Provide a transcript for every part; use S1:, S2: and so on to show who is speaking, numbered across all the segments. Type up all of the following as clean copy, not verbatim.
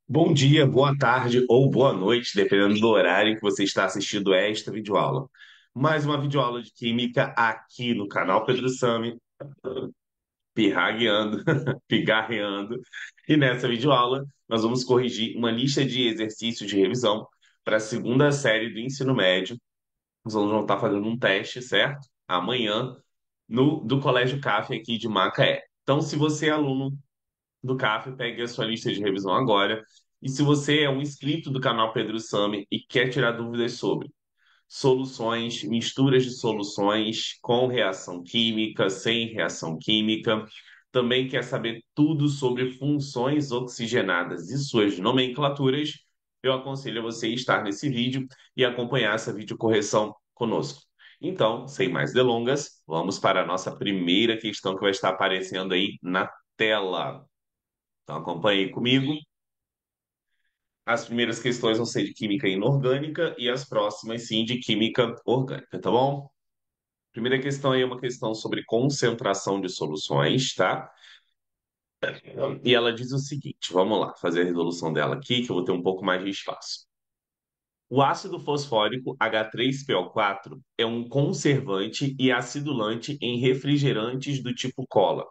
S1: Bom dia, boa tarde ou boa noite, dependendo do horário que você está assistindo esta videoaula. Mais uma videoaula de Química aqui no canal Pedro Sami, pirragueando, pigarreando. E nessa videoaula nós vamos corrigir uma lista de exercícios de revisão para a segunda série do ensino médio. Nós vamos estar fazendo um teste, certo? Amanhã, do Colégio CAF aqui de Macaé. Então, se você é aluno do CAF, pegue a sua lista de revisão agora. E se você é um inscrito do canal Pedro Sami e quer tirar dúvidas sobre soluções, misturas de soluções com reação química, sem reação química, também quer saber tudo sobre funções oxigenadas e suas nomenclaturas, eu aconselho a você estar nesse vídeo e acompanhar essa videocorreção conosco. Então, sem mais delongas, vamos para a nossa primeira questão que vai estar aparecendo aí na tela. Então acompanhe comigo. As primeiras questões vão ser de química inorgânica e as próximas, sim, de química orgânica, tá bom? Primeira questão aí é uma questão sobre concentração de soluções, tá? E ela diz o seguinte: vamos lá, fazer a resolução dela aqui, que eu vou ter um pouco mais de espaço. O ácido fosfórico H3PO4 é um conservante e acidulante em refrigerantes do tipo cola.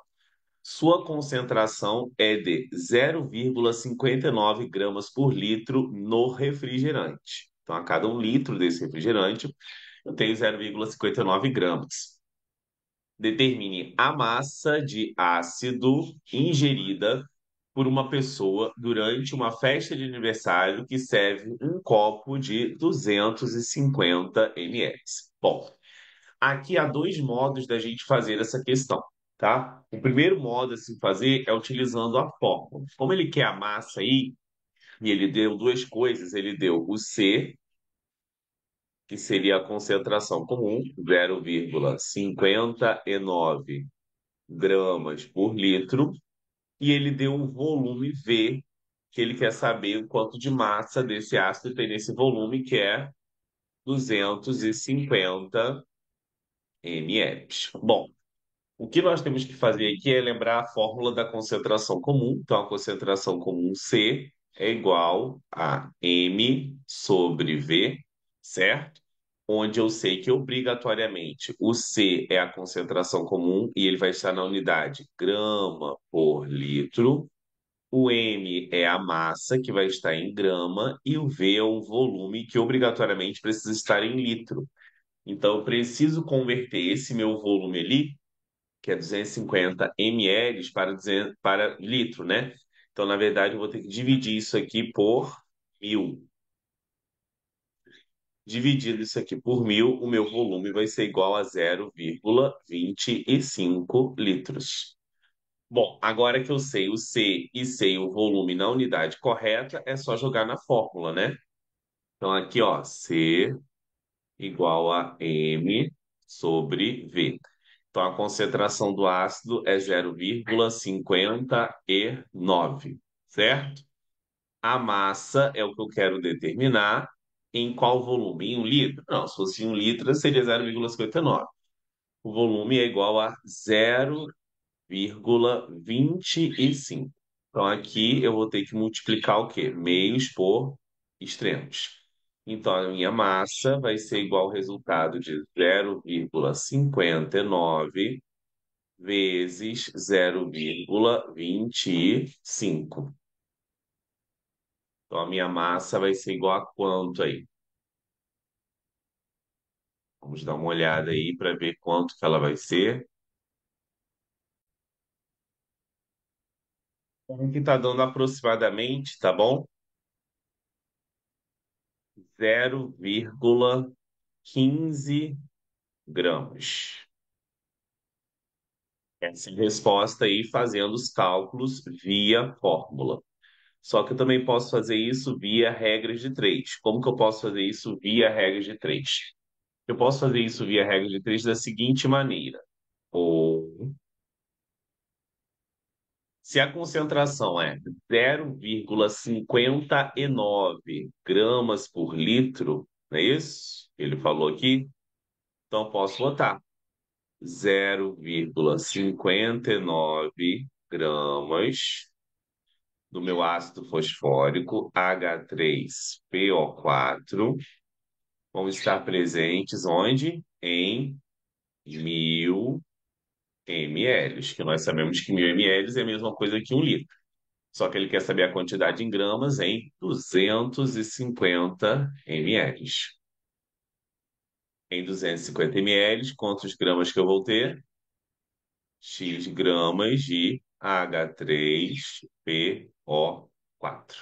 S1: Sua concentração é de 0,59 gramas por litro no refrigerante. Então, a cada um litro desse refrigerante, eu tenho 0,59 gramas. Determine a massa de ácido ingerida por uma pessoa durante uma festa de aniversário que serve um copo de 250 ml. Bom, aqui há dois modos da gente fazer essa questão, tá? O primeiro modo a se fazer é utilizando a fórmula. Como ele quer a massa aí, e ele deu duas coisas, ele deu o C, que seria a concentração comum, 0,59 gramas por litro, e ele deu o volume V, que ele quer saber o quanto de massa desse ácido tem nesse volume, que é 250 ml. Bom, o que nós temos que fazer aqui é lembrar a fórmula da concentração comum. Então, a concentração comum C é igual a M sobre V, certo? Onde eu sei que obrigatoriamente o C é a concentração comum e ele vai estar na unidade grama por litro. O M é a massa, que vai estar em grama, e o V é o volume, que obrigatoriamente precisa estar em litro. Então, eu preciso converter esse meu volume ali, que é 250 ml para litro, né? Então, na verdade, eu vou ter que dividir isso aqui por 1.000. Dividido isso aqui por 1.000, o meu volume vai ser igual a 0,25 litros. Bom, agora que eu sei o C e sei o volume na unidade correta, é só jogar na fórmula, né? Então, aqui, ó, C igual a M sobre V. Então, a concentração do ácido é 0,59, certo? A massa é o que eu quero determinar. Em qual volume? Em um litro? Não, se fosse em um litro, seria 0,59. O volume é igual a 0,25. Então, aqui eu vou ter que multiplicar o quê? Meios por extremos. Então, a minha massa vai ser igual ao resultado de 0,59 vezes 0,25. Então, a minha massa vai ser igual a quanto aí? Vamos dar uma olhada aí para ver quanto que ela vai ser. Então, que está dando aproximadamente, tá bom? 0,15 gramas. Essa é a resposta aí fazendo os cálculos via fórmula. Só que eu também posso fazer isso via regras de três. Como que eu posso fazer isso via regras de três? Eu posso fazer isso via regra de três da seguinte maneira. Ou, se a concentração é 0,59 gramas por litro, não é isso? Ele falou aqui. Então, eu posso botar 0,59 gramas do meu ácido fosfórico, H3PO4, vão estar presentes onde? Em 1.000 ml, que nós sabemos que 1.000 ml é a mesma coisa que 1 litro. Só que ele quer saber a quantidade em gramas em 250 ml. Em 250 ml, quantos gramas que eu vou ter? X gramas de H3PO4.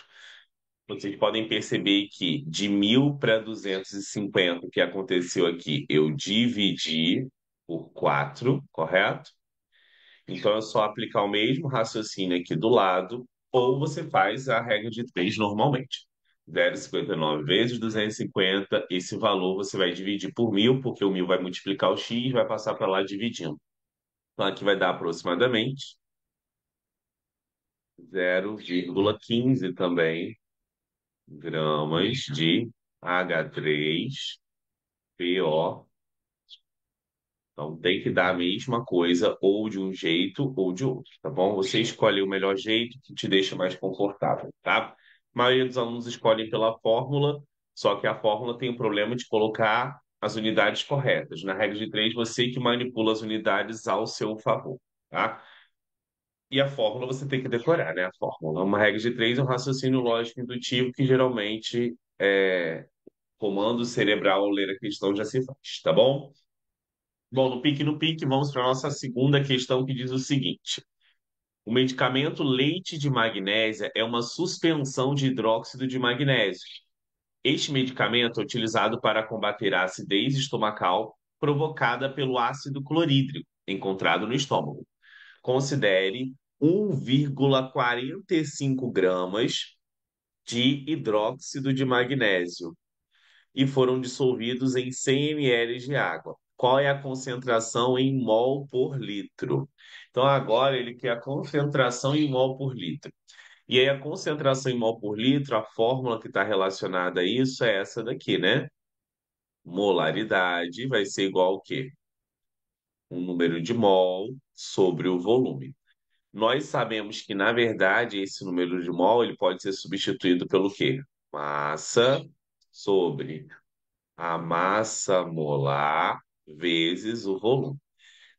S1: Vocês podem perceber que de 1.000 para 250, o que aconteceu aqui? Eu dividi por 4, correto? Então é só aplicar o mesmo raciocínio aqui do lado, ou você faz a regra de 3 normalmente. 0,59 vezes 250, esse valor você vai dividir por 1.000, porque o 1.000 vai multiplicar o x, vai passar para lá dividindo. Então aqui vai dar aproximadamente 0,15 também gramas de H3PO. Então tem que dar a mesma coisa, ou de um jeito ou de outro, tá bom? Você escolhe o melhor jeito que te deixa mais confortável, tá? A maioria dos alunos escolhem pela fórmula, só que a fórmula tem o problema de colocar as unidades corretas. Na regra de três, você que manipula as unidades ao seu favor, tá? E a fórmula você tem que decorar, né? A fórmula. Uma regra de três é um raciocínio lógico indutivo que geralmente comando cerebral ao ler a questão já se faz, tá bom? Bom, no pique, vamos para a nossa segunda questão que diz o seguinte: o medicamento leite de magnésia é uma suspensão de hidróxido de magnésio. Este medicamento é utilizado para combater a acidez estomacal provocada pelo ácido clorídrico encontrado no estômago. Considere 1,45 gramas de hidróxido de magnésio e foram dissolvidos em 100 ml de água. Qual é a concentração em mol por litro? Então, agora ele quer a concentração em mol por litro. E aí, a concentração em mol por litro, a fórmula que está relacionada a isso é essa daqui, né? Molaridade vai ser igual ao quê? Um número de mol sobre o volume. Nós sabemos que, na verdade, esse número de mol ele pode ser substituído pelo quê? Massa sobre a massa molar vezes o volume.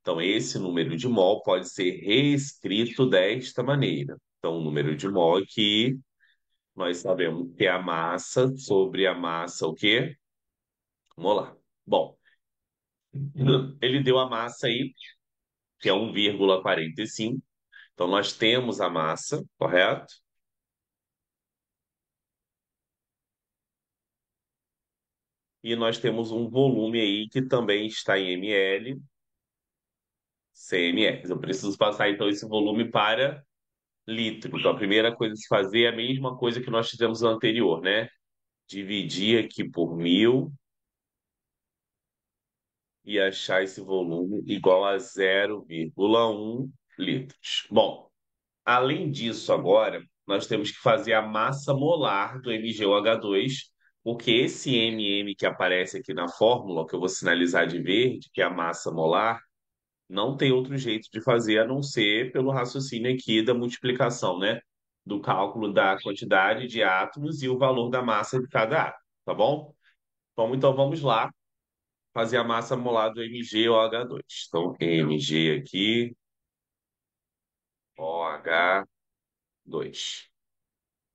S1: Então, esse número de mol pode ser reescrito desta maneira. Então, o número de mol aqui, nós sabemos que é a massa sobre a massa, o quê? Molar. Bom, ele deu a massa aí, que é 1,45. Então, nós temos a massa, correto? E nós temos um volume aí que também está em ml, CML. Eu preciso passar, então, esse volume para litro. Então, a primeira coisa a se fazer é a mesma coisa que nós fizemos no anterior, né? Dividir aqui por 1.000 e achar esse volume igual a 0,1 litros. Bom, além disso, agora, nós temos que fazer a massa molar do MgOH2, porque esse MM que aparece aqui na fórmula, que eu vou sinalizar de verde, que é a massa molar, não tem outro jeito de fazer a não ser pelo raciocínio aqui da multiplicação, né? Do cálculo da quantidade de átomos e o valor da massa de cada átomo, tá bom? Então vamos lá fazer a massa molar do MgOH2. Então, Mg aqui, OH2.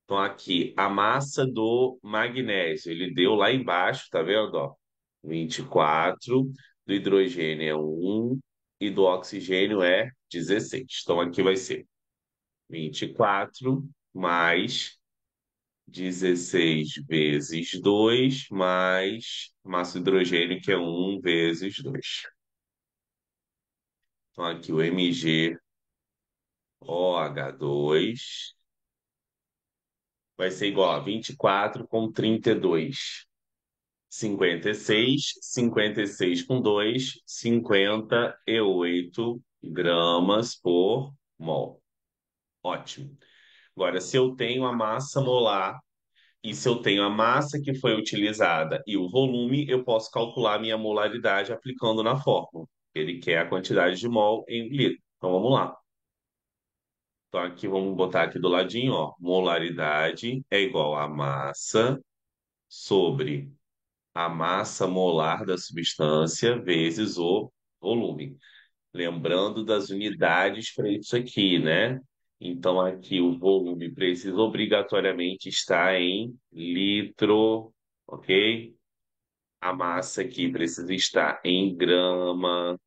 S1: Então, aqui, a massa do magnésio, ele deu lá embaixo, tá vendo? Ó, 24, do hidrogênio é 1 e do oxigênio é 16. Então, aqui vai ser 24 mais 16 vezes 2 mais massa de hidrogênio, que é 1 vezes 2. Então, aqui o MgOH2 vai ser igual a 24 com 32. 56 com 2, 58 gramas por mol. Ótimo. Agora, se eu tenho a massa molar e se eu tenho a massa que foi utilizada e o volume, eu posso calcular a minha molaridade aplicando na fórmula. Ele quer a quantidade de mol em litro. Então, vamos lá. Então aqui vamos botar aqui do ladinho, ó. Molaridade é igual a massa sobre a massa molar da substância vezes o volume. Lembrando das unidades para isso aqui, né? Então aqui o volume precisa obrigatoriamente estar em litro, ok? A massa aqui precisa estar em grama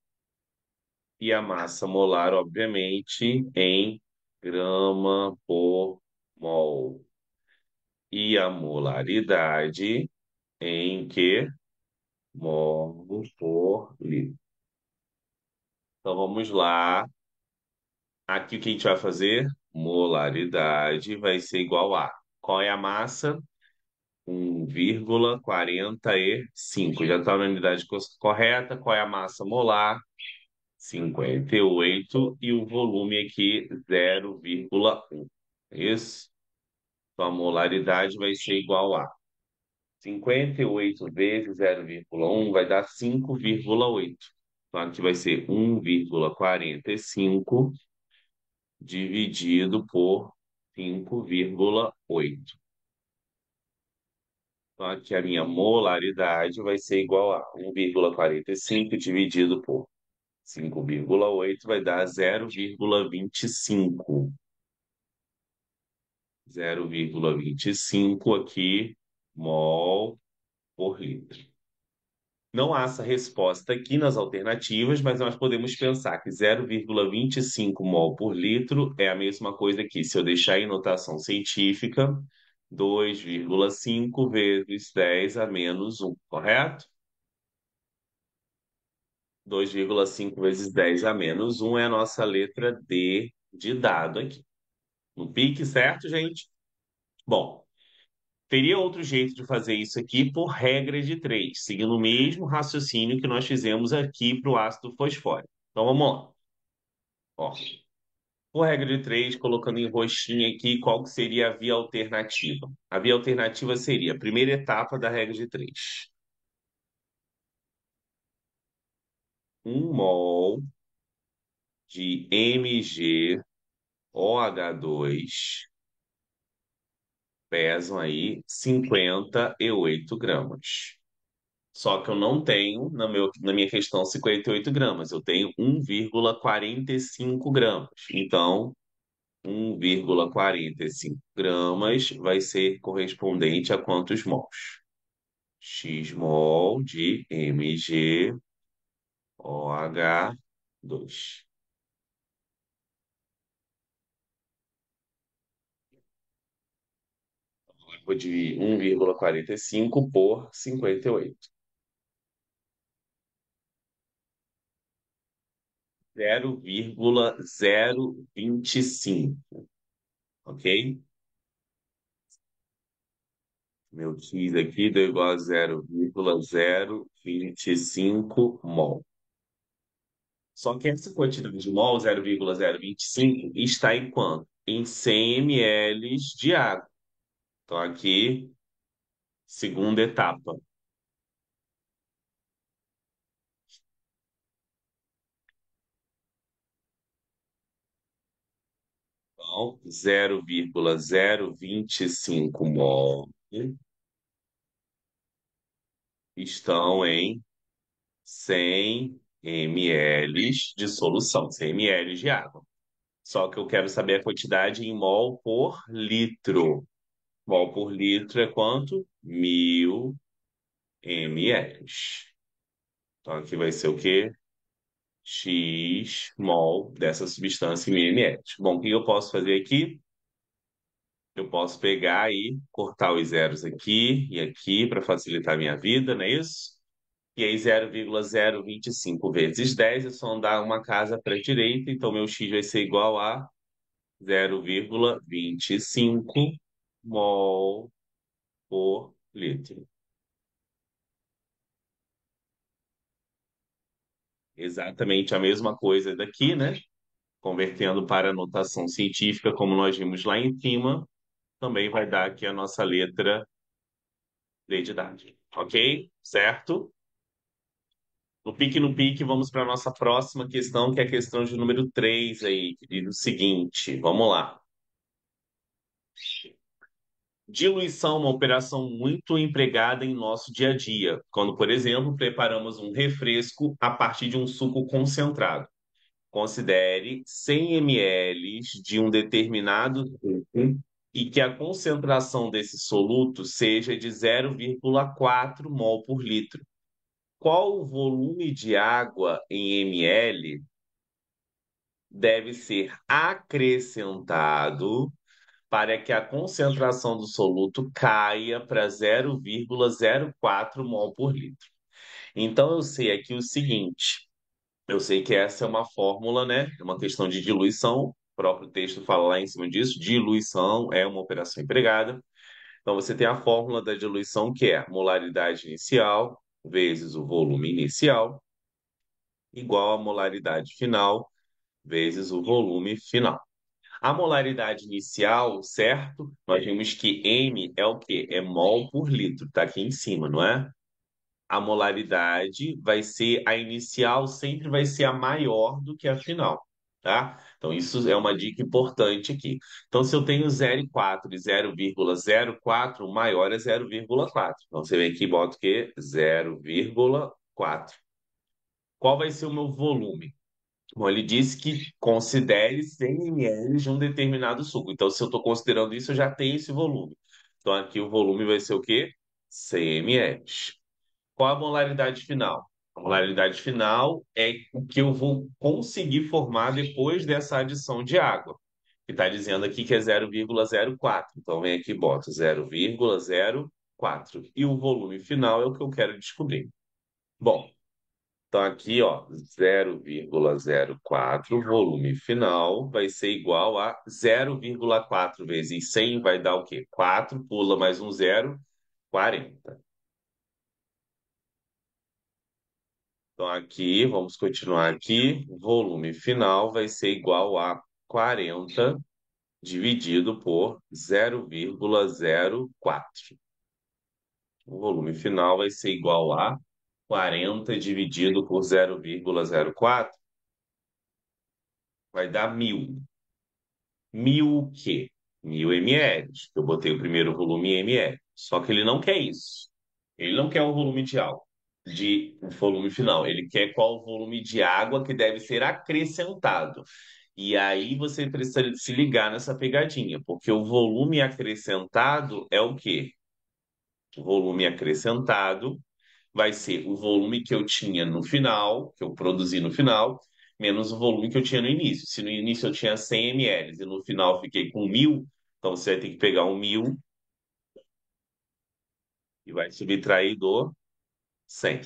S1: e a massa molar, obviamente, em grama por mol. E a molaridade em que? Mol por litro. Então vamos lá. Aqui o que a gente vai fazer? Molaridade vai ser igual a. Qual é a massa? 1,45. Já está na unidade correta. Qual é a massa molar? 58. E o volume aqui, 0,1. Isso? Então a molaridade vai ser igual a 58 vezes 0,1 vai dar 5,8. Então aqui vai ser 1,45 dividido por 5,8. Então, aqui a minha molaridade vai ser igual a 1,45 dividido por 5,8 vai dar 0,25. 0,25 aqui, mol por litro. Não há essa resposta aqui nas alternativas, mas nós podemos pensar que 0,25 mol por litro é a mesma coisa aqui. Se eu deixar em notação científica, 2,5 vezes 10 a menos 1, correto? 2,5 vezes 10 a menos 1 é a nossa letra D de dado aqui. No pique, certo, gente? Bom, teria outro jeito de fazer isso aqui por regra de três, seguindo o mesmo raciocínio que nós fizemos aqui para o ácido fosfórico. Então vamos lá. Ó, por regra de três, colocando em roxinho aqui, qual que seria a via alternativa? A via alternativa seria a primeira etapa da regra de três. 1 mol de MgOH2 pesam aí 58 gramas. Só que eu não tenho, na minha questão, 58 gramas. Eu tenho 1,45 gramas. Então, 1,45 gramas vai ser correspondente a quantos mols? X mol de MgOH2. Vou dividir 1,45 por 58. 0,025, ok? Meu X aqui deu igual a 0,025 mol. Só que essa quantidade de mol, 0,025, está em quanto? Em 100 ml de água. Então, aqui, segunda etapa. Então, 0,025 mol estão em 100 ml de solução, 100 ml de água. Só que eu quero saber a quantidade em mol por litro. Mol por litro é quanto? 1.000 ml. Então aqui vai ser o quê? X mol dessa substância em ml. Bom, o que eu posso fazer aqui? Eu posso pegar e cortar os zeros aqui e aqui para facilitar a minha vida, não é isso? E aí 0,025 vezes 10 é só andar uma casa para a direita, então meu X vai ser igual a 0,25 mol por litro. Exatamente a mesma coisa daqui, né? Convertendo para a notação científica, como nós vimos lá em cima, também vai dar aqui a nossa letra D de dado. Ok? Certo? No pique, vamos para a nossa próxima questão, que é a questão de número 3 aí, que diz o seguinte, vamos lá. Diluição é uma operação muito empregada em nosso dia a dia, quando, por exemplo, preparamos um refresco a partir de um suco concentrado. Considere 100 ml de um determinado suco e que a concentração desse soluto seja de 0,4 mol por litro. Qual o volume de água em ml deve ser acrescentado para que a concentração do soluto caia para 0,04 mol por litro? Então, eu sei aqui o seguinte: eu sei que essa é uma fórmula, né? É uma questão de diluição. O próprio texto fala lá em cima disso. Diluição é uma operação empregada. Então, você tem a fórmula da diluição, que é molaridade inicial vezes o volume inicial, igual a molaridade final vezes o volume final. A molaridade inicial, certo? Nós vimos que M é o quê? É mol por litro, tá aqui em cima, não é? A molaridade vai ser a inicial, sempre vai ser a maior do que a final, tá? Então, isso é uma dica importante aqui. Então, se eu tenho 0,4 e 0,04, o maior é 0,4. Então, você vem aqui e bota o quê? 0,4. Qual vai ser o meu volume? Bom, ele disse que considere 100 ml de um determinado suco. Então, se eu estou considerando isso, eu já tenho esse volume. Então, aqui o volume vai ser o quê? 100 ml. Qual a molaridade final? A molaridade final é o que eu vou conseguir formar depois dessa adição de água. Que está dizendo aqui que é 0,04. Então, vem aqui e bota 0,04. E o volume final é o que eu quero descobrir. Bom, então aqui, ó, 0,04, volume final vai ser igual a 0,4 vezes 100 vai dar o quê? 4, pula mais um zero, 40. Então aqui, vamos continuar aqui, volume final vai ser igual a 40 dividido por 0,04. O volume final vai ser igual a 40 dividido por 0,04, vai dar 1.000. 1.000 o quê? 1.000 ml. Eu botei o primeiro volume em ml. Só que ele não quer isso. Ele não quer o volume de água, de o volume final. Ele quer qual o volume de água que deve ser acrescentado. E aí você precisa se ligar nessa pegadinha, porque o volume acrescentado é o quê? O volume acrescentado vai ser o volume que eu tinha no final, que eu produzi no final, menos o volume que eu tinha no início. Se no início eu tinha 100 ml e no final eu fiquei com 1.000, então você vai ter que pegar um 1.000 e vai subtrair do 100.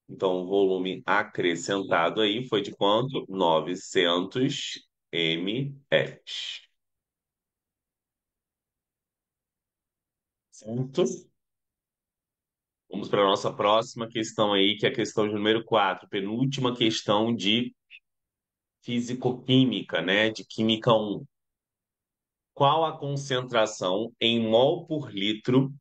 S1: Então o volume acrescentado aí foi de quanto? 900 ml. Certo? Vamos para a nossa próxima questão aí, que é a questão de número 4, penúltima questão de físico-química, né? De química um. Qual a concentração em mol por litro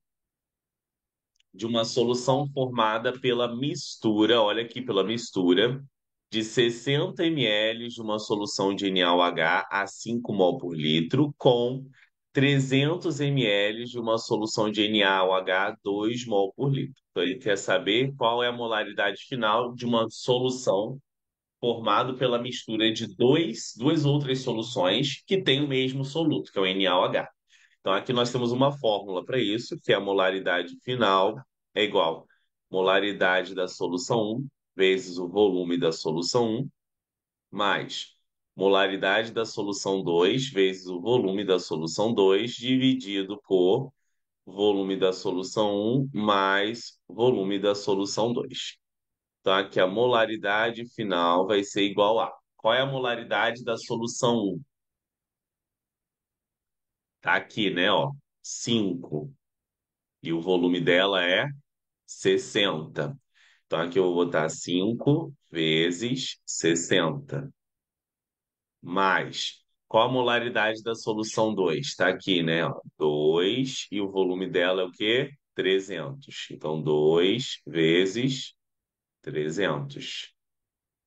S1: de uma solução formada pela mistura, olha aqui, pela mistura de 60 ml de uma solução de NaOH a 5 mol por litro com 300 ml de uma solução de NaOH a 2 mol por litro. Então ele quer saber qual é a molaridade final de uma solução formado pela mistura de duas outras soluções que têm o mesmo soluto, que é o NaOH. Então, aqui nós temos uma fórmula para isso, que é a molaridade final é igual molaridade da solução um vezes o volume da solução um mais molaridade da solução 2 vezes o volume da solução 2 dividido por volume da solução um mais volume da solução 2. Então, aqui a molaridade final vai ser igual a. Qual é a molaridade da solução um? Tá aqui, né? Ó, 5. E o volume dela é 60. Então, aqui eu vou botar 5 vezes 60. Mais. Qual a molaridade da solução 2? Está aqui, né? Ó, 2. E o volume dela é o quê? 300. Então, 2 vezes 300.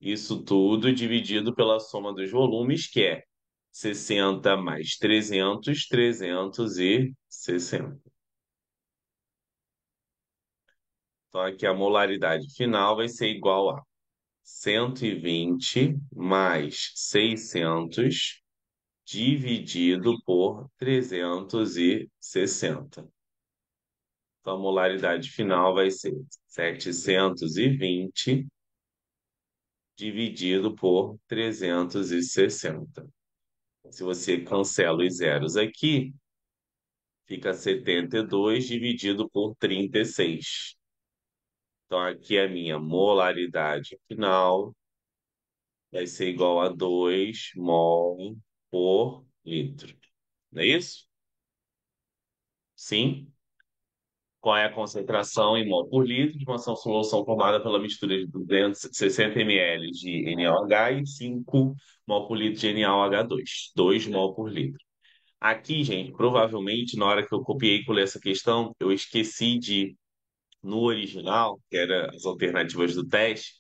S1: Isso tudo dividido pela soma dos volumes, que é 60 mais 300, 360. Então, aqui a molaridade final vai ser igual a 120 mais 600 dividido por 360. Então, a molaridade final vai ser 720 dividido por 360. Se você cancela os zeros aqui, fica 72 dividido por 36. Então, aqui a minha molaridade final vai ser igual a 2 mol por litro. Não é isso? Sim? Qual é a concentração em mol por litro de uma solução formada pela mistura de 260 ml de NaOH e 5 mol por litro de NaOH2? 2 mol por litro. Aqui, gente, provavelmente, na hora que eu copiei e colei essa questão, eu esqueci de, no original, que era as alternativas do teste,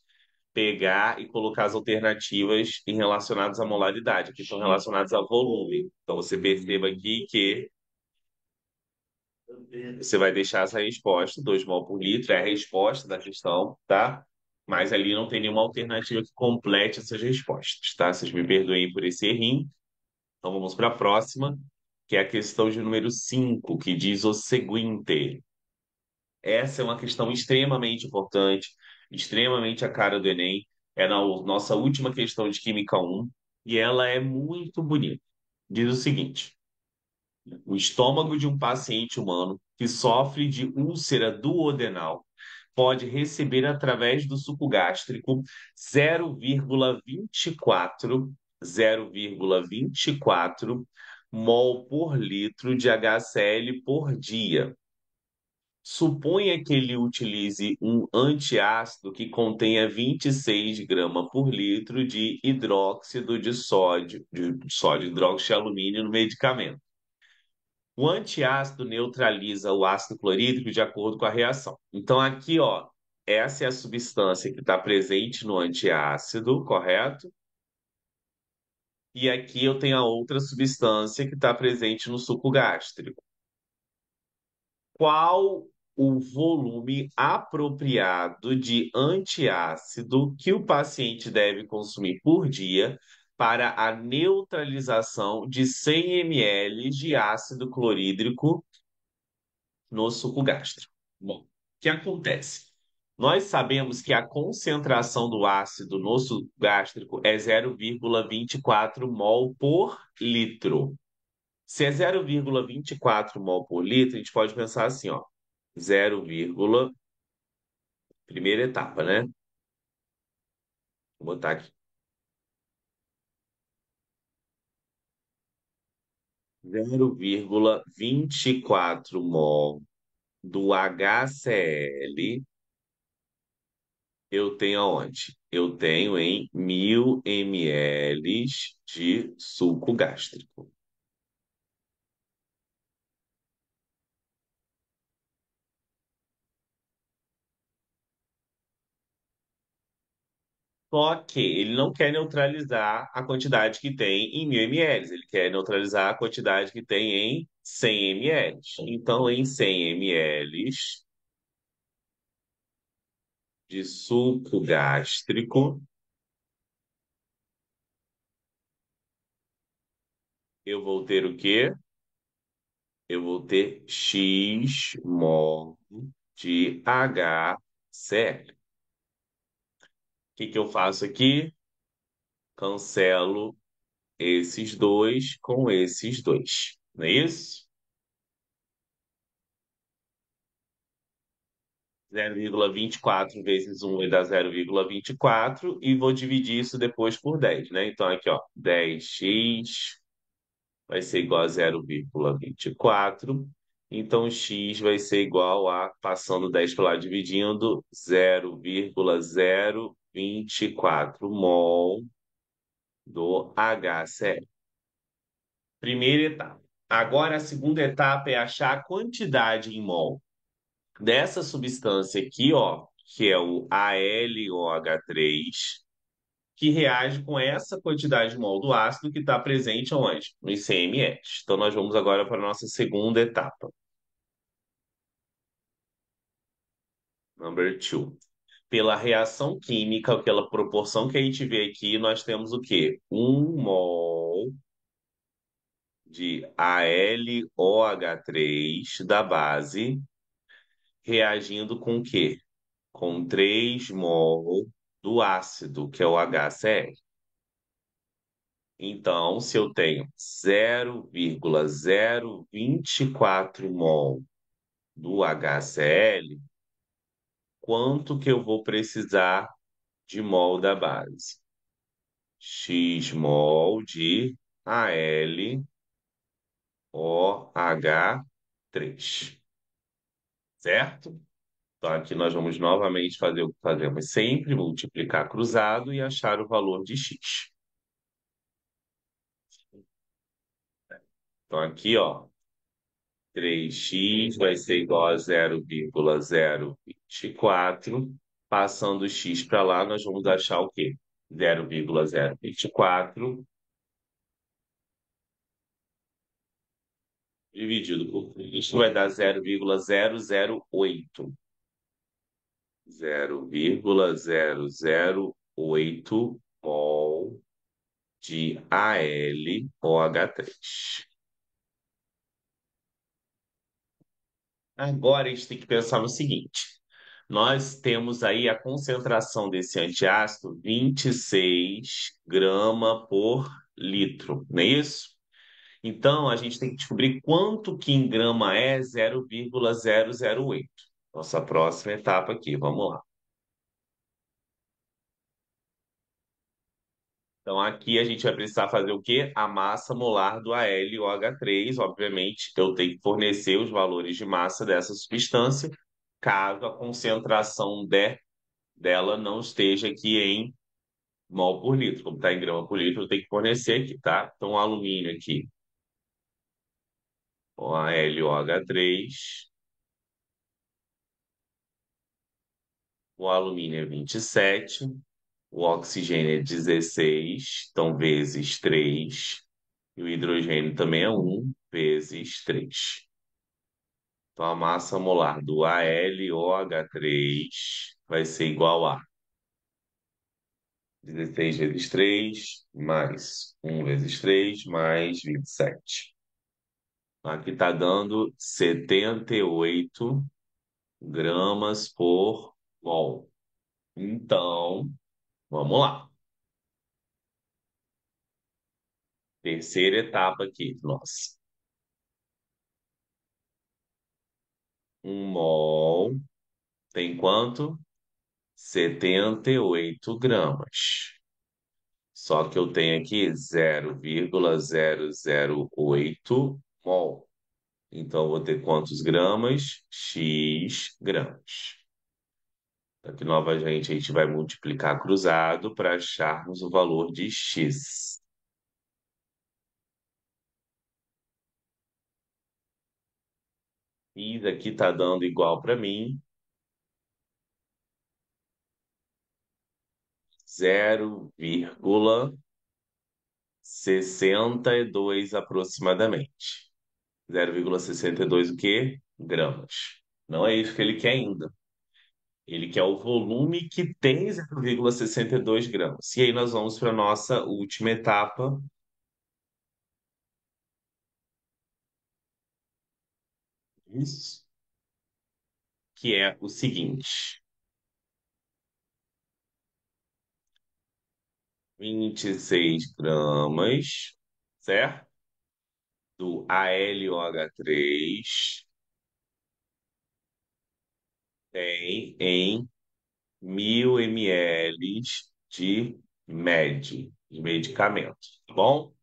S1: pegar e colocar as alternativas em relacionadas à molaridade, que são relacionadas a volume. Então, você perceba aqui que você vai deixar essa resposta, 2 mol por litro, é a resposta da questão, tá? Mas ali não tem nenhuma alternativa que complete essas respostas, tá? Vocês me perdoem por esse errinho. Então vamos para a próxima, que é a questão de número 5, que diz o seguinte. Essa é uma questão extremamente importante, extremamente a cara do Enem. É na nossa última questão de Química 1, e ela é muito bonita. Diz o seguinte: o estômago de um paciente humano que sofre de úlcera duodenal pode receber através do suco gástrico 0,24 mol por litro de HCl por dia. Suponha que ele utilize um antiácido que contenha 26 gramas por litro de hidróxido de sódio hidroxialumínio no medicamento. O antiácido neutraliza o ácido clorídrico de acordo com a reação. Então, aqui, ó, essa é a substância que está presente no antiácido, correto? E aqui eu tenho a outra substância que está presente no suco gástrico. Qual o volume apropriado de antiácido que o paciente deve consumir por dia para a neutralização de 100 ml de ácido clorídrico no suco gástrico? Bom, o que acontece? Nós sabemos que a concentração do ácido no suco gástrico é 0,24 mol por litro. Se é 0,24 mol por litro, a gente pode pensar assim, ó, 0, primeira etapa, né? Vou botar aqui. 0,24 mol do HCl eu tenho aonde? Eu tenho em 1.000 ml de suco gástrico. Só que ele não quer neutralizar a quantidade que tem em 1.000 ml, ele quer neutralizar a quantidade que tem em 100 ml. Então, em 100 ml de suco gástrico, eu vou ter o quê? Eu vou ter X mol de HCl. O que que eu faço aqui? Cancelo esses dois com esses dois. Não é isso? 0,24 vezes 1 vai dar 0,24 e vou dividir isso depois por 10, né? Então aqui, ó, 10x vai ser igual a 0,24. Então x vai ser igual a, passando 10 para lá, dividindo, 0,024 mol do HCl. Primeira etapa. Agora, a segunda etapa é achar a quantidade em mol dessa substância aqui, ó, que é o AlOH3, que reage com essa quantidade de mol do ácido que está presente onde? No ICMS. Então, nós vamos agora para a nossa segunda etapa. Number two. Pela reação química, pela proporção que a gente vê aqui, nós temos o quê? 1 mol de AlOH3 da base reagindo com o quê? Com 3 mol do ácido, que é o HCl. Então, se eu tenho 0,024 mol do HCl, quanto que eu vou precisar de mol da base? X mol de AlOH3, certo? Então, aqui nós vamos novamente fazer o que fazemos sempre, multiplicar cruzado e achar o valor de x. Então, aqui, ó, 3x vai ser igual a 0,024. Passando o x para lá, nós vamos achar o quê? 0,024 dividido por 3. Isso vai dar 0,008. 0,008 mol de AlOH3. Agora a gente tem que pensar no seguinte: nós temos aí a concentração desse antiácido 26 grama por litro, não é isso? Então a gente tem que descobrir quanto que em grama é 0,008. Nossa próxima etapa aqui, vamos lá. Então aqui a gente vai precisar fazer o quê? A massa molar do AlOH3. Obviamente, eu tenho que fornecer os valores de massa dessa substância, caso a concentração dela não esteja aqui em mol por litro. Como está em grama por litro, eu tenho que fornecer aqui, tá? Então, o alumínio aqui, o AlOH3, o alumínio é 27, o oxigênio é 16, então vezes 3, e o hidrogênio também é 1 vezes 3. Então, a massa molar do AlOH3 vai ser igual a 16 vezes 3 mais 1 vezes 3 mais 27. Aqui está dando 78 gramas por mol. Então, vamos lá. Terceira etapa aqui, nossa. 1 mol tem quanto? 78 gramas. Só que eu tenho aqui 0,008 mol. Então, eu vou ter quantos gramas? X gramas. Aqui, novamente, a gente vai multiplicar cruzado para acharmos o valor de x. E aqui está dando igual para mim 0,62 aproximadamente. 0,62 o quê? Gramas. Não é isso que ele quer ainda. Ele quer o volume que tem 0,62 gramas. E aí nós vamos para a nossa última etapa, isso, que é o seguinte: 26 gramas, certo? Do AlOH3 tem em 1.000 ml de de medicamento, tá bom?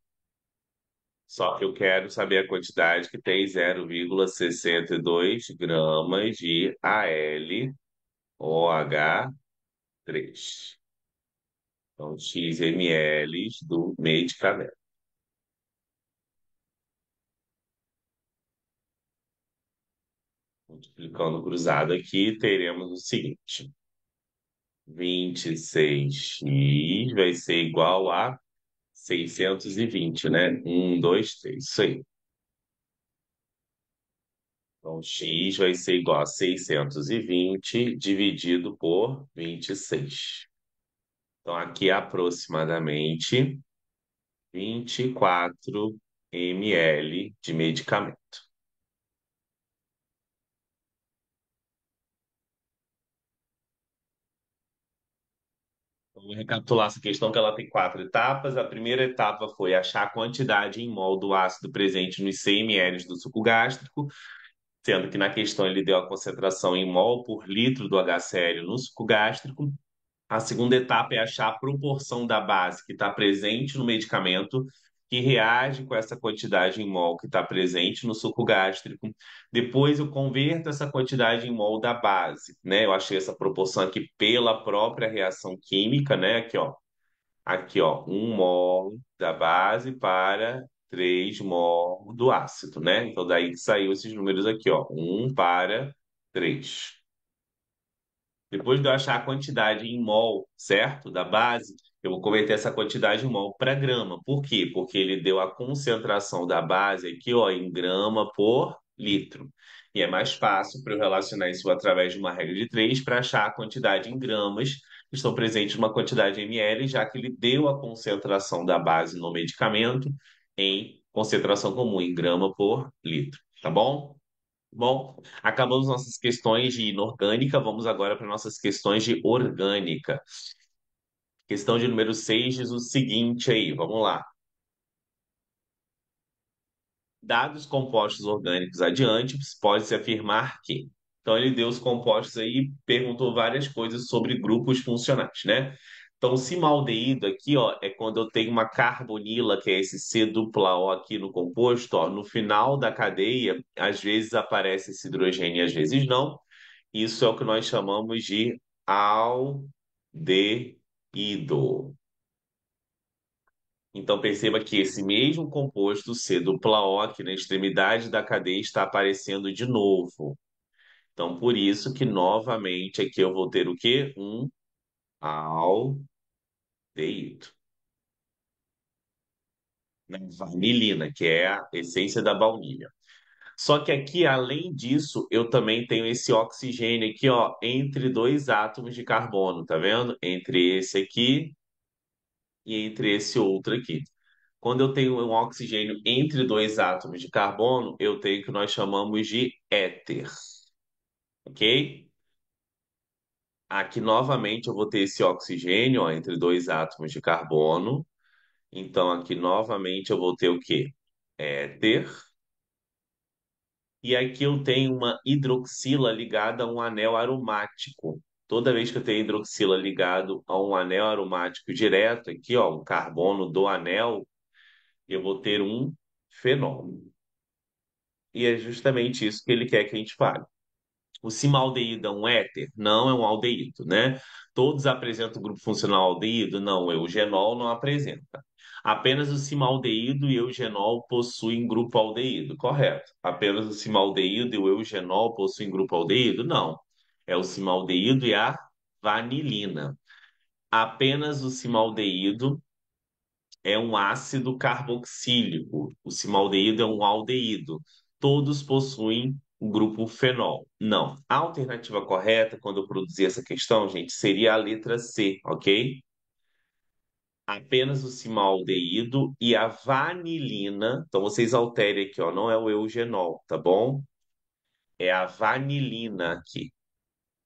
S1: Só que eu quero saber a quantidade que tem 0,62 gramas de AlOH3. Então, X ml do medicamento. Multiplicando cruzado aqui, teremos o seguinte. 26x vai ser igual a 620, né? 1, 2, 3, isso aí. Então, x vai ser igual a 620 dividido por 26. Então, aqui é aproximadamente 24 ml de medicamento. Então, vou recapitular essa questão que ela tem quatro etapas. A primeira etapa foi achar a quantidade em mol do ácido presente nos 100 ml do suco gástrico, sendo que na questão ele deu a concentração em mol por litro do HCl no suco gástrico. A segunda etapa é achar a proporção da base que está presente no medicamento, que reage com essa quantidade em mol que está presente no suco gástrico. Depois eu converto essa quantidade em mol da base, né? Eu achei essa proporção aqui pela própria reação química, né? Aqui, ó, 1 mol da base para 3 mol do ácido, né? Então daí que saiu esses números aqui, ó, 1 para 3. Depois de eu achar a quantidade em mol, certo? Da base, eu vou converter essa quantidade em mol para grama. Por quê? Porque ele deu a concentração da base aqui, ó, em grama por litro. E é mais fácil para eu relacionar isso através de uma regra de três para achar a quantidade em gramas que estão presentes numa quantidade em ml, já que ele deu a concentração da base no medicamento em concentração comum, em grama por litro. Tá bom? Bom, acabamos nossas questões de inorgânica, vamos agora para nossas questões de orgânica. Questão de número 6 diz o seguinte aí, vamos lá. Dados compostos orgânicos adiante, pode-se afirmar que. Então, ele deu os compostos aí e perguntou várias coisas sobre grupos funcionais, né? Então, o cimaldeído aqui, ó, é quando eu tenho uma carbonila, que é esse C dupla O aqui no composto, ó, no final da cadeia, às vezes aparece esse hidrogênio e às vezes não. Isso é o que nós chamamos de aldeído. Então perceba que esse mesmo composto C dupla O aqui na extremidade da cadeia está aparecendo de novo. Então por isso que novamente aqui eu vou ter o quê? Um aldeído. Na vanilina, que é a essência da baunilha. Só que aqui, além disso, eu também tenho esse oxigênio aqui, ó, entre dois átomos de carbono, tá vendo? Entre esse aqui e entre esse outro aqui. Quando eu tenho um oxigênio entre dois átomos de carbono, eu tenho o que nós chamamos de éter, ok? Aqui novamente eu vou ter esse oxigênio, ó, entre dois átomos de carbono. Então aqui novamente eu vou ter o quê? Éter. E aqui eu tenho uma hidroxila ligada a um anel aromático. Toda vez que eu tenho hidroxila ligado a um anel aromático direto, aqui, ó, um carbono do anel, eu vou ter um fenol. E é justamente isso que ele quer que a gente fale. O cimaldeído é um éter? Não é um aldeído, né? Todos apresentam o grupo funcional aldeído? Não, o eugenol não apresenta. Apenas o cimaldeído e o eugenol possuem grupo aldeído, correto? Apenas o cimaldeído e o eugenol possuem grupo aldeído? Não. É o cimaldeído e a vanilina. Apenas o cimaldeído é um ácido carboxílico. O cimaldeído é um aldeído. Todos possuem o grupo fenol. Não. A alternativa correta, quando eu produzir essa questão, gente, seria a letra C, ok? Apenas o cimaldeído e a vanilina. Então, vocês alterem aqui, ó. Não é o eugenol, tá bom? É a vanilina aqui.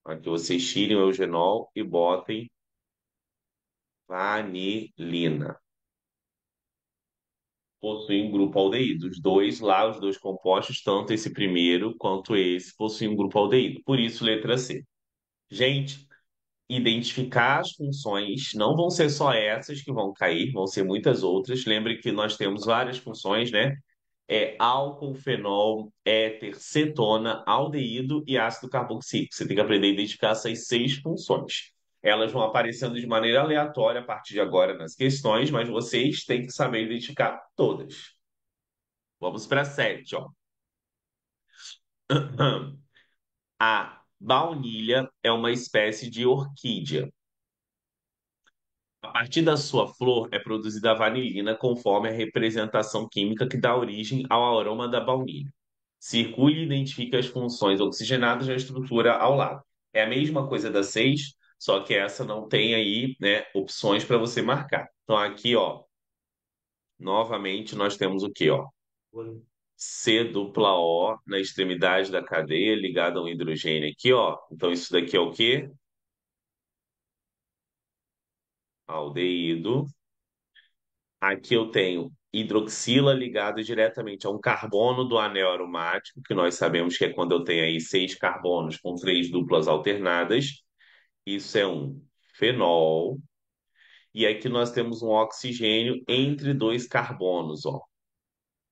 S1: Aqui vocês tirem o eugenol e botem vanilina. Possuem um grupo aldeído. Os dois lá, os dois compostos, tanto esse primeiro quanto esse, possuem um grupo aldeído. Por isso, letra C. Gente, identificar as funções não vão ser só essas que vão cair, vão ser muitas outras. Lembre que nós temos várias funções, né? É álcool, fenol, éter, cetona, aldeído e ácido carboxílico. Você tem que aprender a identificar essas seis funções. Elas vão aparecendo de maneira aleatória a partir de agora nas questões, mas vocês têm que saber identificar todas. Vamos para 7, ó. A baunilha é uma espécie de orquídea. A partir da sua flor é produzida a vanilina conforme a representação química que dá origem ao aroma da baunilha. Circule e identifique as funções oxigenadas da estrutura ao lado. É a mesma coisa da 6, só que essa não tem aí, né, opções para você marcar. Então aqui, ó, novamente nós temos o quê, ó? C dupla O na extremidade da cadeia ligada a um hidrogênio aqui, ó. Então isso daqui é o quê? Aldeído. Aqui eu tenho hidroxila ligado diretamente a um carbono do anel aromático, que nós sabemos que é quando eu tenho aí 6 carbonos com 3 duplas alternadas. Isso é um fenol. E aqui nós temos um oxigênio entre 2 carbonos, ó.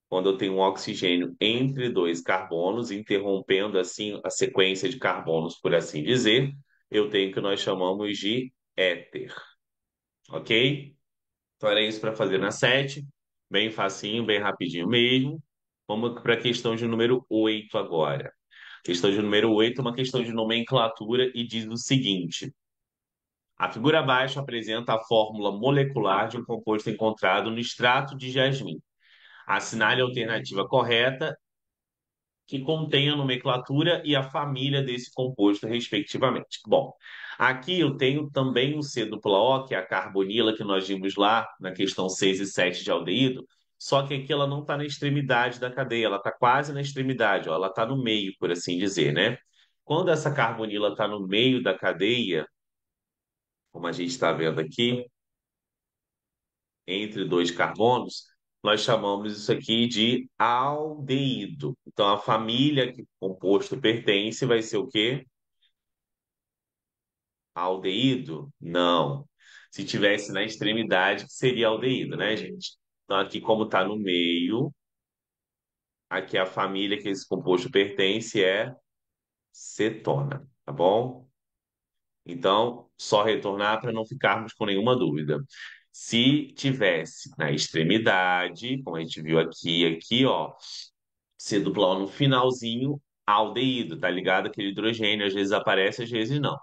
S1: Quando eu tenho um oxigênio entre 2 carbonos, interrompendo assim a sequência de carbonos, por assim dizer, eu tenho o que nós chamamos de éter, ok? Então era isso para fazer na 7, bem facinho, bem rapidinho mesmo. Vamos para a questão de número 8 agora. Questão de número 8 é uma questão de nomenclatura e diz o seguinte: a figura abaixo apresenta a fórmula molecular de um composto encontrado no extrato de jasmim. Assinale a alternativa correta que contém a nomenclatura e a família desse composto, respectivamente. Bom, aqui eu tenho também o C-O, que é a carbonila que nós vimos lá na questão 6 e 7 de aldeído, só que aqui ela não está na extremidade da cadeia, ela está quase na extremidade, ó, ela está no meio, por assim dizer, né? Quando essa carbonila está no meio da cadeia, como a gente está vendo aqui, entre 2 carbonos, nós chamamos isso aqui de aldeído. Então, a família que o composto pertence vai ser o quê? Aldeído? Não. Se tivesse na extremidade, seria aldeído, né, gente? Então, aqui, como está no meio, aqui a família que esse composto pertence é cetona, tá bom? Então, só retornar para não ficarmos com nenhuma dúvida. Se tivesse na extremidade, como a gente viu aqui, ó, C dupla O no finalzinho, aldeído, tá ligado? Aquele hidrogênio, às vezes aparece, às vezes não.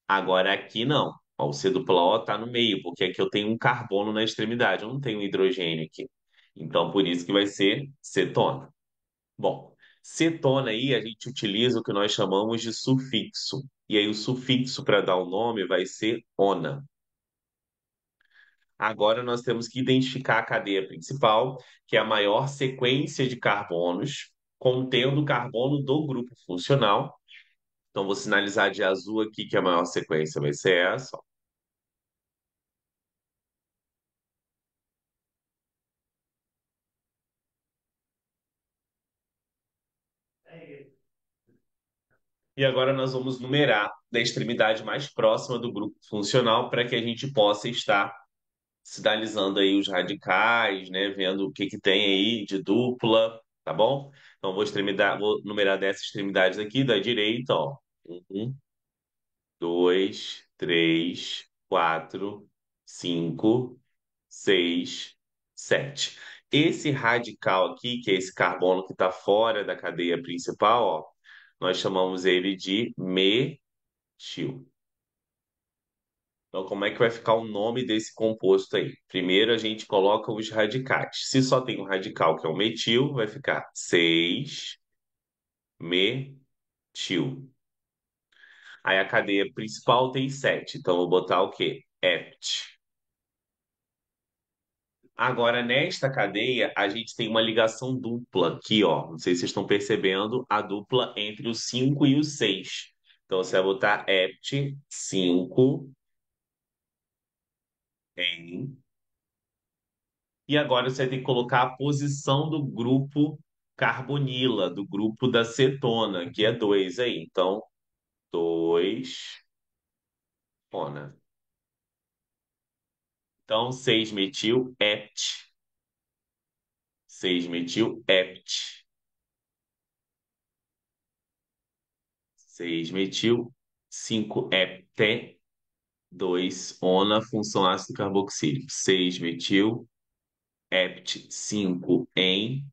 S1: Agora aqui não. Ó, o C dupla O tá no meio, porque aqui eu tenho um carbono na extremidade, eu não tenho hidrogênio aqui. Então, por isso que vai ser cetona. Bom, cetona aí a gente utiliza o que nós chamamos de sufixo. E aí o sufixo para dar o nome vai ser ona. Agora nós temos que identificar a cadeia principal, que é a maior sequência de carbonos contendo o carbono do grupo funcional. Então vou sinalizar de azul aqui que a maior sequência vai ser essa, ó. E agora nós vamos numerar da extremidade mais próxima do grupo funcional para que a gente possa estar sinalizando aí os radicais, né? Vendo o que que tem aí de dupla, tá bom? Então vou numerar dessas extremidades aqui da direita, ó. Um, dois, três, quatro, cinco, seis, sete. Esse radical aqui, que é esse carbono que está fora da cadeia principal, ó, nós chamamos ele de metil. Então, como é que vai ficar o nome desse composto aí? Primeiro, a gente coloca os radicais. Se só tem um radical, que é o metil, vai ficar 6-metil. Aí a cadeia principal tem 7. Então, eu vou botar o quê? Hept. Agora, nesta cadeia, a gente tem uma ligação dupla aqui, ó. Não sei se vocês estão percebendo a dupla entre o 5 e o 6. Então, você vai botar hept 5 em. E agora você vai ter que colocar a posição do grupo carbonila, do grupo da cetona, que é 2 aí. Então, 2 ona. Então, 6-metil hept. 6-metil hept. 6-metil 5-hepte. 2 ona, função ácido carboxílico. 6-metil hept 5 em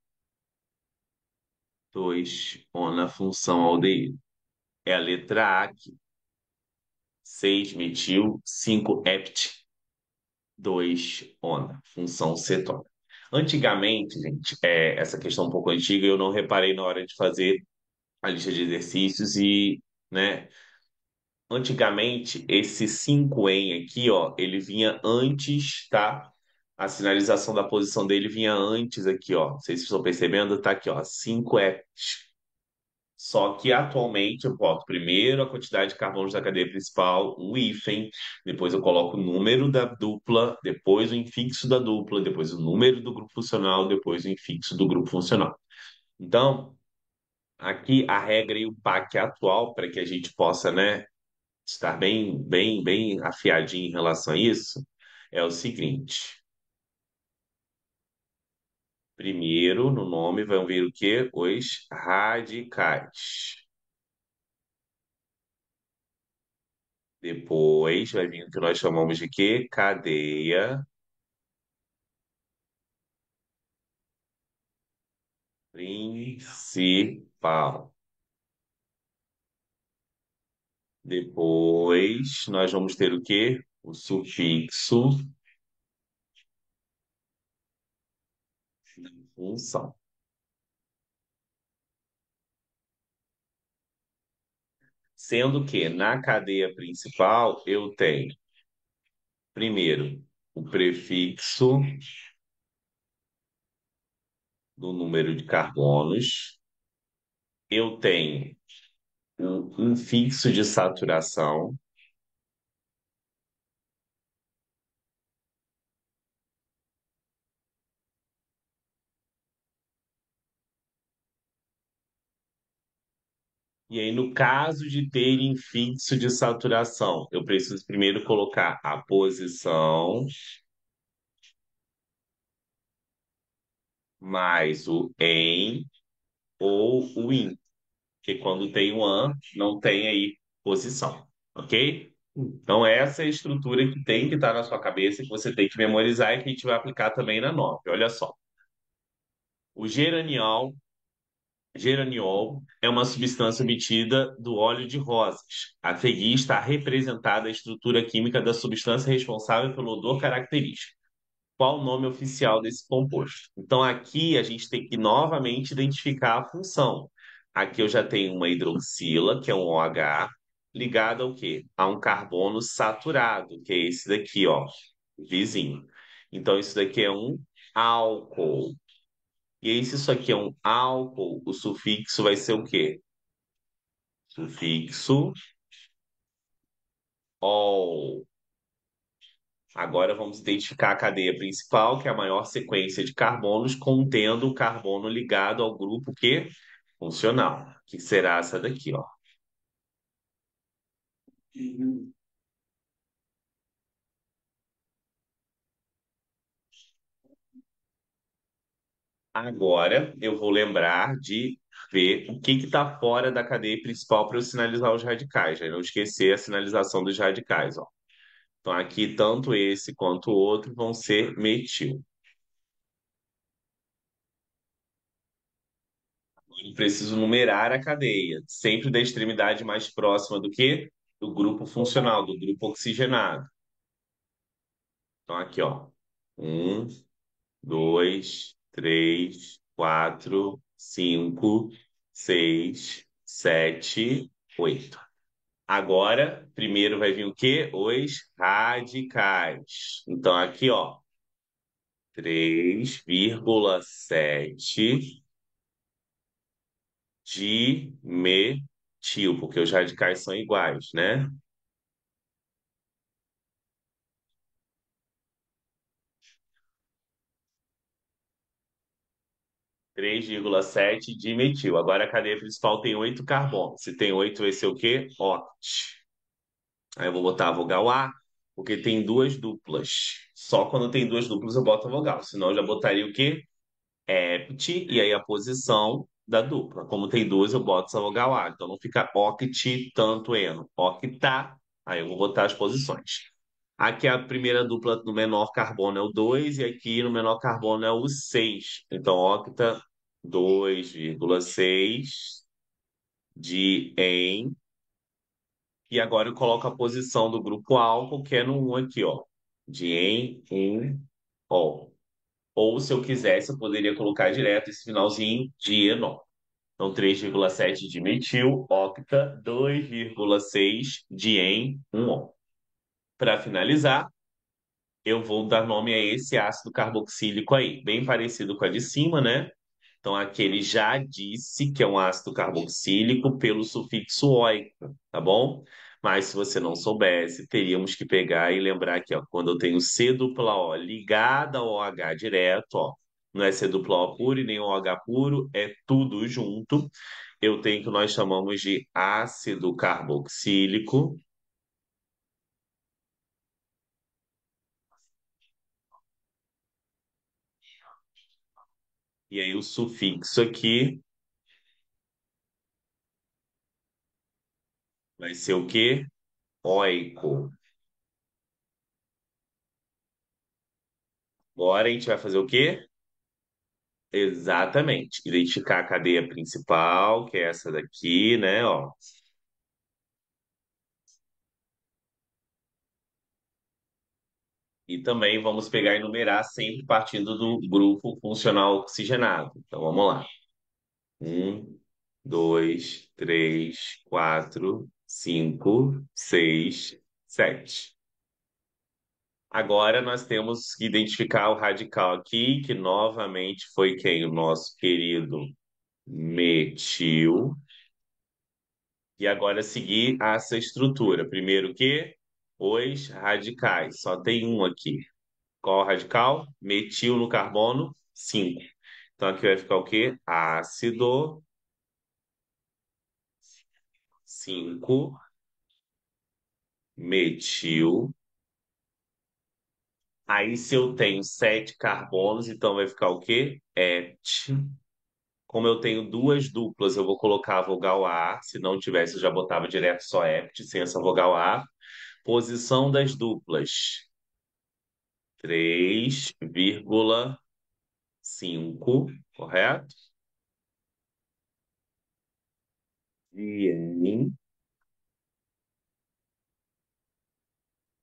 S1: 2 ona, função aldeído. É a letra A aqui. 6-metil 5-hept. 2 ona, função cetona. Antigamente, gente, essa questão é um pouco antiga, eu não reparei na hora de fazer a lista de exercícios e, né, antigamente esse 5 em aqui, ó, ele vinha antes, tá? A sinalização da posição dele vinha antes aqui, ó. Não sei se vocês estão percebendo, tá aqui, ó, 5 é. Só que atualmente eu boto primeiro a quantidade de carbonos da cadeia principal, um hífen, depois eu coloco o número da dupla, depois o infixo da dupla, depois o número do grupo funcional, depois o infixo do grupo funcional. Então, aqui a regra e o PAC atual, para que a gente possa, né, estar bem afiadinho em relação a isso, é o seguinte. Primeiro, no nome, vão vir o quê? Os radicais. Depois vai vir o que nós chamamos de quê? Cadeia principal. Depois nós vamos ter o quê? O sufixo função. Sendo que na cadeia principal eu tenho, primeiro, o prefixo do número de carbonos, eu tenho o infixo de saturação, e aí, no caso de ter infixo de saturação, eu preciso primeiro colocar a posição mais o em ou o in, que quando tem o an, não tem aí posição, ok? Então, essa é a estrutura que tem que estar na sua cabeça, que você tem que memorizar e que a gente vai aplicar também na 9. Olha só. O geraniol é uma substância obtida do óleo de rosas. A seguir está representada a estrutura química da substância responsável pelo odor característico. Qual o nome oficial desse composto? Então, aqui a gente tem que novamente identificar a função. Aqui eu já tenho uma hidroxila, que é um OH, ligado ao quê? A um carbono saturado, que é esse daqui, ó, vizinho. Então, isso daqui é um álcool. E aí, se isso aqui é um álcool, o sufixo vai ser o quê? Sufixo ol. Agora vamos identificar a cadeia principal, que é a maior sequência de carbonos, contendo o carbono ligado ao grupo que funcional, que será essa daqui, ó. Agora eu vou lembrar de ver o que está fora da cadeia principal para eu sinalizar os radicais, né? Não esquecer a sinalização dos radicais, ó. Então aqui tanto esse quanto o outro vão ser metil. Eu preciso numerar a cadeia, sempre da extremidade mais próxima do que? Do grupo funcional, do grupo oxigenado. Então, aqui, ó. Um, dois, três, quatro, cinco, seis, sete, oito. Agora, primeiro vai vir o quê? Os radicais. Então, aqui, ó. 3,7 dimetil, porque os radicais são iguais, né? 3,7 dimetil. Agora a cadeia principal tem 8 carbonos. Se tem 8, vai ser o quê? Oct. Aí eu vou botar a vogal A, porque tem duas duplas. Só quando tem duas duplas eu boto a vogal. Senão eu já botaria o quê? Hept, e aí a posição da dupla. Como tem duas, eu boto essa vogal A. Então não fica oct, tanto eno. Octa, aí eu vou botar as posições. Aqui a primeira dupla no menor carbono é o 2 e aqui no menor carbono é o 6. Então, octa 2,6 de em. E agora eu coloco a posição do grupo álcool, que é no 1 aqui, ó. de em, ol. Ou, se eu quisesse, eu poderia colocar direto esse finalzinho de enol. Então, 3,7 de metil, octa, 2,6 de em, um ol. Para finalizar, eu vou dar nome a esse ácido carboxílico aí, bem parecido com a de cima, né? Então, aqui ele já disse que é um ácido carboxílico pelo sufixo oico, tá bom? Mas se você não soubesse, teríamos que pegar e lembrar aqui, ó, quando eu tenho C dupla O ligada ao OH direto, ó, não é C dupla O puro e nem OH puro, é tudo junto. Eu tenho o que nós chamamos de ácido carboxílico, e aí o sufixo aqui vai ser o quê? Oico. Agora a gente vai fazer o quê? Exatamente. Identificar a cadeia principal, que é essa daqui, né? Ó. E também vamos pegar e numerar sempre partindo do grupo funcional oxigenado. Então vamos lá. Um, dois, três, quatro, cinco, seis, sete. Agora nós temos que identificar o radical aqui, que novamente foi quem? O nosso querido metil. E agora seguir essa estrutura. Primeiro o quê? Os radicais. Só tem um aqui. Qual o radical? Metil no carbono, 5. Então aqui vai ficar o quê? Ácido 5 metil. Aí se eu tenho 7 carbonos, então vai ficar o quê? Et. Como eu tenho duas duplas, eu vou colocar a vogal A. Se não tivesse, eu já botava direto só ept, sem essa vogal A. Posição das duplas. 3,5, correto? Bien.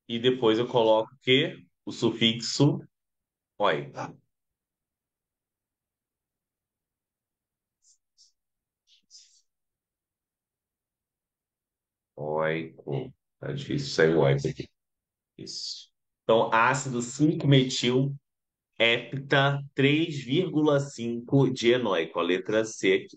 S1: E depois eu coloco o quê? O sufixo oi. Oico. Tá difícil sair o oico aqui. Isso. Então, ácido 5-metil, hepta 3,5 de enóico, a letra C.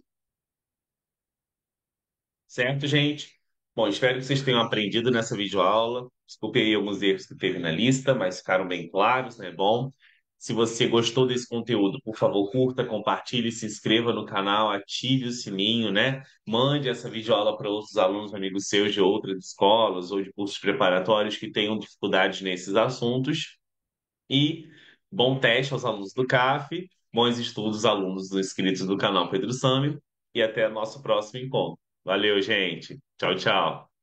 S1: Certo, gente? Bom, espero que vocês tenham aprendido nessa videoaula. Desculpe aí alguns erros que teve na lista, mas ficaram bem claros, né? Bom, se você gostou desse conteúdo, por favor, curta, compartilhe, se inscreva no canal, ative o sininho, né? Mande essa videoaula para outros alunos, amigos seus de outras escolas ou de cursos preparatórios que tenham dificuldades nesses assuntos. E bom teste aos alunos do CAF, bons estudos, alunos inscritos do canal Pedro Sami, e até nosso próximo encontro. Valeu, gente. Tchau, tchau.